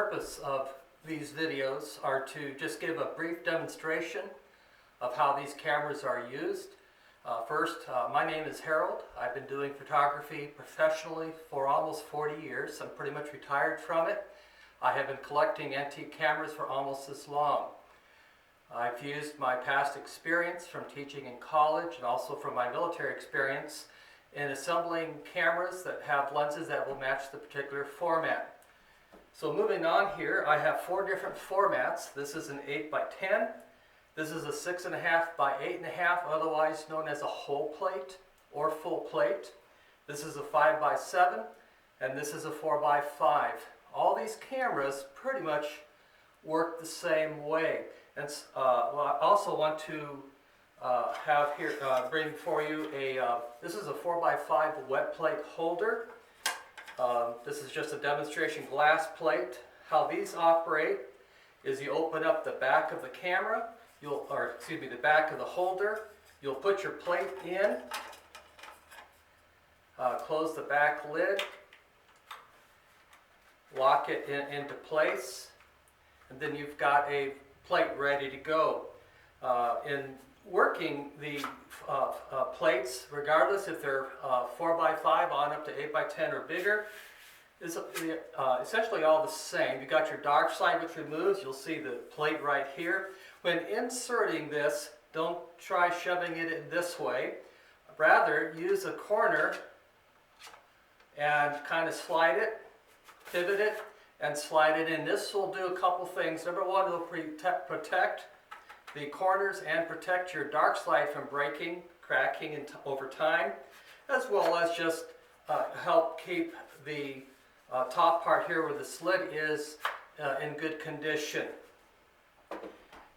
purpose of these videos are to just give a brief demonstration of how these cameras are used. First, my name is Harold. I've been doing photography professionally for almost 40 years. I'm pretty much retired from it. I have been collecting antique cameras for almost as long. I've used my past experience from teaching in college and also from my military experience in assembling cameras that have lenses that will match the particular format. So moving on here, I have 4 different formats. This is an 8x10. This is a 6.5 by 8.5, otherwise known as a whole plate or full plate. This is a 5x7, and this is a 4x5. All these cameras pretty much work the same way. And I also want to have here bring for you this is a 4x5 wet plate holder. This is just a demonstration glass plate. How these operate is you open up the back of the camera, the back of the holder. You'll put your plate in, close the back lid, lock it into place, and then you've got a plate ready to go. In working the plates, regardless if they're 4x5 on up to 8x10 or bigger, is essentially all the same. You've got your dark side which removes. You'll see the plate right here. When inserting this, don't try shoving it in this way. Rather, use a corner and kind of slide it, pivot it, and slide it in. This will do a couple things. Number one, it will protect the corners and protect your dark slide from breaking, cracking over time, as well as just help keep the top part here where the slit is in good condition.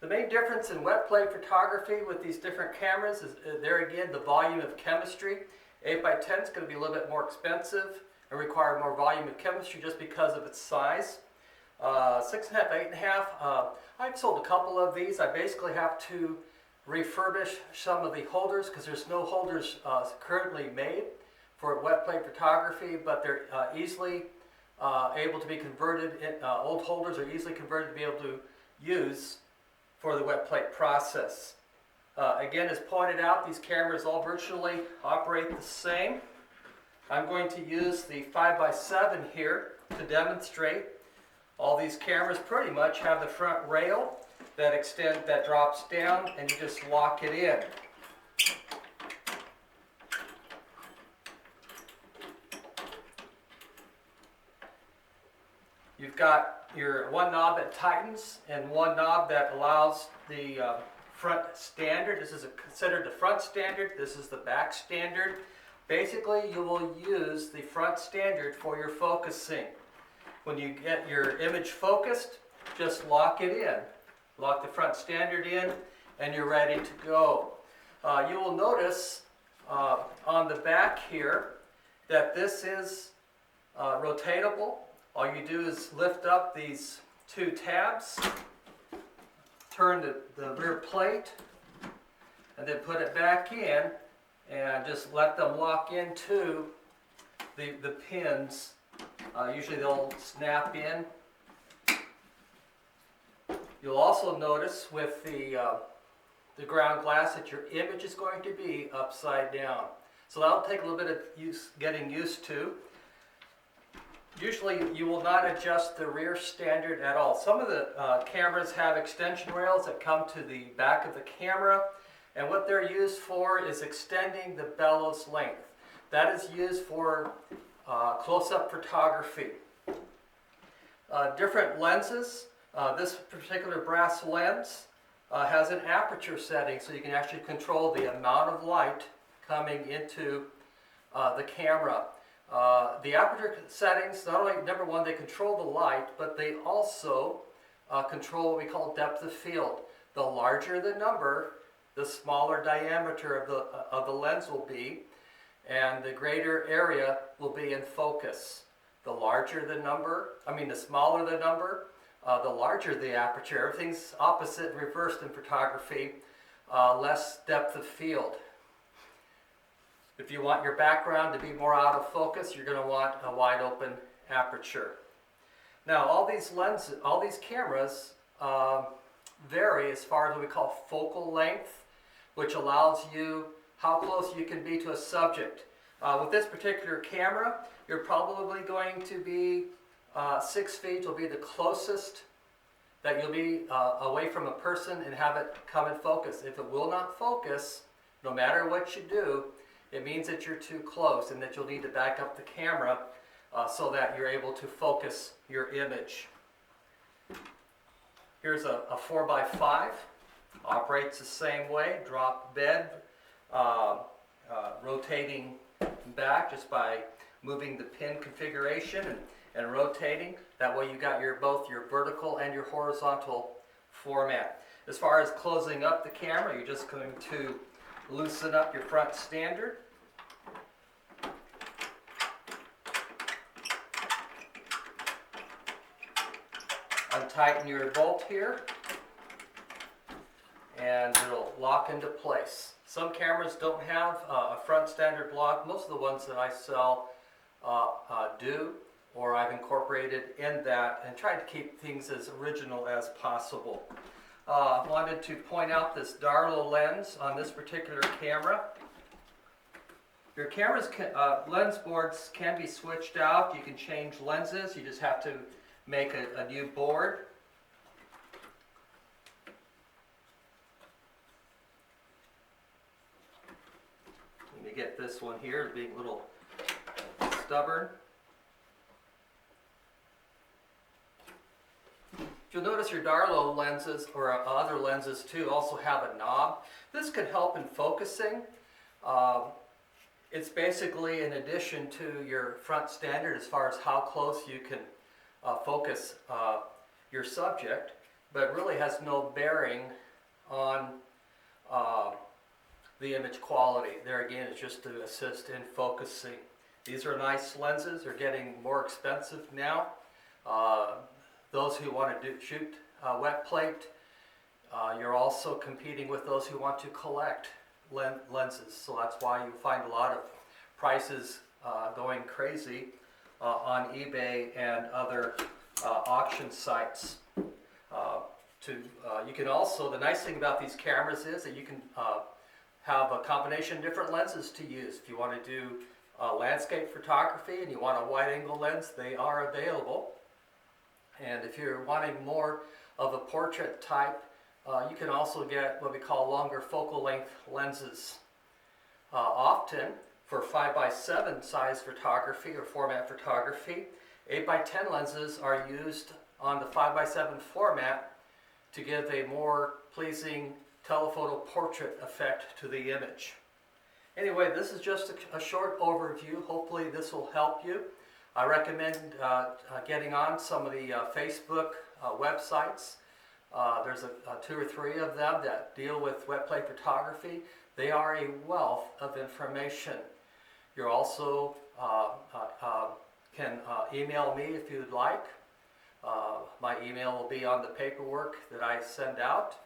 The main difference in wet plate photography with these different cameras is there again the volume of chemistry. 8x10 is going to be a little bit more expensive and require more volume of chemistry just because of its size. 6.5, 8.5, I've sold a couple of these. I basically have to refurbish some of the holders because there's no holders currently made for wet plate photography, but they're easily able to be converted. Old holders are easily converted to be able to use for the wet plate process. Again, as pointed out, these cameras all virtually operate the same. I'm going to use the 5x7 here to demonstrate. All these cameras pretty much have the front rail that drops down, and you just lock it in. You've got your one knob that tightens and one knob that allows the front standard. This is considered the front standard. This is the back standard. Basically, you will use the front standard for your focusing. When you get your image focused, just lock it in. Lock the front standard in, and you're ready to go. You will notice on the back here that this is rotatable. All you do is lift up these 2 tabs, turn the rear plate, and then put it back in, and just let them lock into the pins. Usually they'll snap in. You'll also notice with the ground glass that your image is going to be upside down. So that'll take a little bit of getting used to. Usually you will not adjust the rear standard at all. Some of the cameras have extension rails that come to the back of the camera, and what they're used for is extending the bellows length. That is used for close-up photography. Different lenses. This particular brass lens has an aperture setting, so you can actually control the amount of light coming into the camera. The aperture settings, not only, number one, they control the light, but they also control what we call depth of field. The larger the number, the smaller diameter of the lens will be, and the greater area will be in focus. The smaller the number, the larger the aperture. Everything's opposite and reversed in photography. Less depth of field. If you want your background to be more out of focus, you're going to want a wide open aperture. Now, all these lenses, all these cameras vary as far as what we call focal length, which allows you how close you can be to a subject. With this particular camera, you're probably going to be 6 feet will be the closest that you'll be away from a person and have it come and focus. If it will not focus, no matter what you do, it means that you're too close and that you'll need to back up the camera so that you're able to focus your image. Here's a 4x5, operates the same way, drop bed, rotating back just by moving the pin configuration and rotating. That way you got both your vertical and your horizontal format. As far as closing up the camera, you're just going to loosen up your front standard. Untighten your bolt here, and it'll lock into place. Some cameras don't have a front standard block. Most of the ones that I sell do, or I've incorporated in that and tried to keep things as original as possible. Wanted to point out this Darlow lens on this particular camera. Your camera's lens boards can be switched out. You can change lenses. You just have to make a new board. Let me get this one here, being a little stubborn. You'll notice your Darlow lenses, or other lenses too, also have a knob. This can help in focusing. It's basically in addition to your front standard as far as how close you can focus your subject, but really has no bearing on the image quality. There again, it's just to assist in focusing. These are nice lenses. They're getting more expensive now. Those who want to shoot wet plate, you're also competing with those who want to collect lenses. So that's why you find a lot of prices going crazy on eBay and other auction sites. You can also, the nice thing about these cameras is that you can have a combination of different lenses to use. If you want to do landscape photography and you want a wide angle lens, they are available. And if you're wanting more of a portrait type, you can also get what we call longer focal length lenses. Often for 5x7 size photography or format photography, 8x10 lenses are used on the 5x7 format to give a more pleasing telephoto portrait effect to the image. Anyway, this is just a short overview. Hopefully this will help you. I recommend getting on some of the Facebook websites. There's 2 or 3 of them that deal with wet plate photography. They are a wealth of information. You also can email me if you'd like. My email will be on the paperwork that I send out,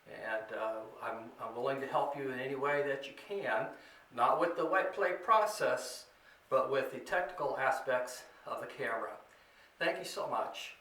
and I'm willing to help you in any way that you can, not with the wet plate process, but with the technical aspects of the camera. Thank you so much.